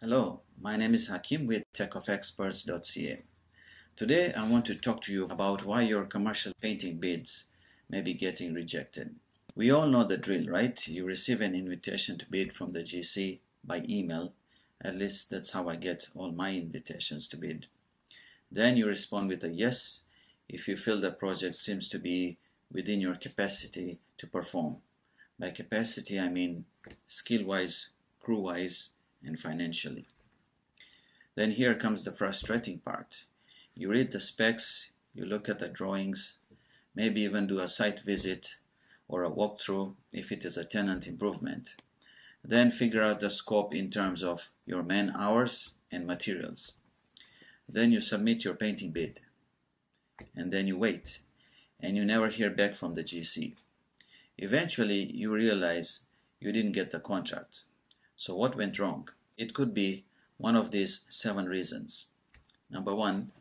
Hello, my name is Hakim with techofexperts.ca. Today I want to talk to you about why your commercial painting bids may be getting rejected. We all know the drill, right? You receive an invitation to bid from the GC by email. At least that's how I get all my invitations to bid. Then you respond with a yes if you feel the project seems to be within your capacity to perform. By capacity I mean skill-wise, crew-wise, and financially. Then here comes the frustrating part. You read the specs, you look at the drawings, maybe even do a site visit or a walkthrough if it is a tenant improvement. Then figure out the scope in terms of your man hours and materials. Then you submit your painting bid. And then you wait, and you never hear back from the GC. Eventually you realize you didn't get the contract. So what went wrong? It could be one of these 7 reasons. Number 1,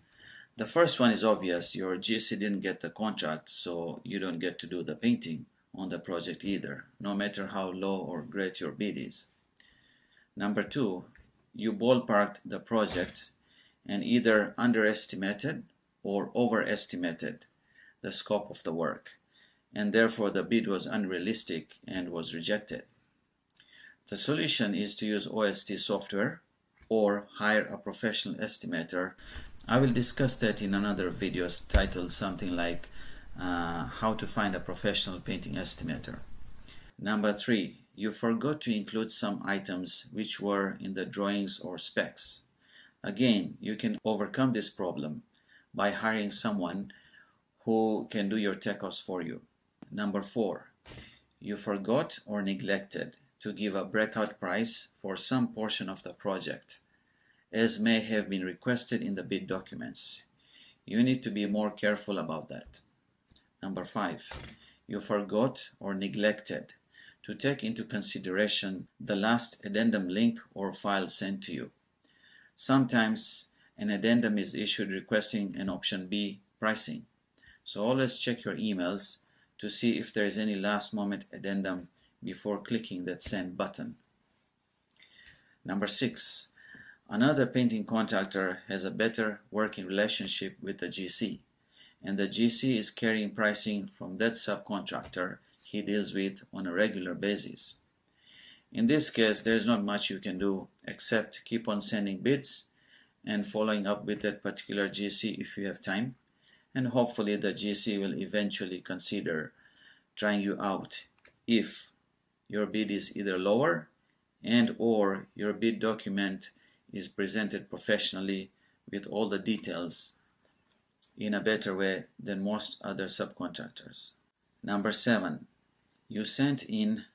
the first one is obvious. Your GC didn't get the contract, so you don't get to do the painting on the project either, no matter how low or great your bid is. Number 2, you ballparked the project and either underestimated or overestimated the scope of the work, and therefore the bid was unrealistic and was rejected. The solution is to use OST software or hire a professional estimator. I will discuss that in another video titled something like how to find a professional painting estimator. Number 3, you forgot to include some items which were in the drawings or specs. Again, you can overcome this problem by hiring someone who can do your tech-ops for you. Number 4, you forgot or neglected to give a breakout price for some portion of the project, as may have been requested in the bid documents. You need to be more careful about that. Number 5, you forgot or neglected to take into consideration the last addendum link or file sent to you. Sometimes an addendum is issued requesting an option B pricing, so always check your emails to see if there is any last moment addendum before clicking that send button. Number 6, another painting contractor has a better working relationship with the GC, and the GC is carrying pricing from that subcontractor he deals with on a regular basis. In this case, there is not much you can do except keep on sending bids and following up with that particular GC if you have time, and hopefully the GC will eventually consider trying you out if your bid is either lower and or your bid document is presented professionally with all the details in a better way than most other subcontractors. Number 7, you sent in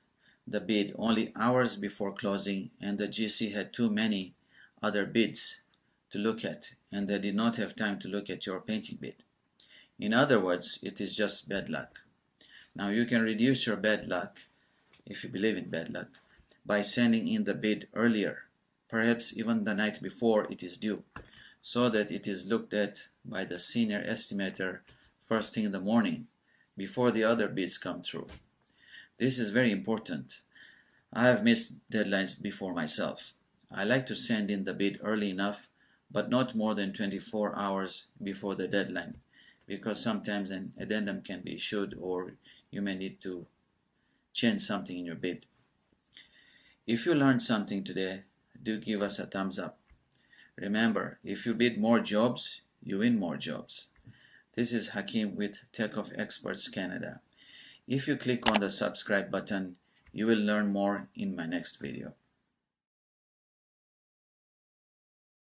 the bid only hours before closing and the GC had too many other bids to look at and they did not have time to look at your painting bid. In other words, it is just bad luck. Now you can reduce your bad luck, if you believe in bad luck, by sending in the bid earlier, perhaps even the night before it is due, so that it is looked at by the senior estimator first thing in the morning, before the other bids come through. This is very important. I have missed deadlines before myself. I like to send in the bid early enough, but not more than 24 hours before the deadline, because sometimes an addendum can be issued or you may need to change something in your bid. If you learned something today, do give us a thumbs up. Remember, if you bid more jobs, you win more jobs. This is Hakim with Tech of Experts Canada. If you click on the subscribe button, you will learn more in my next video.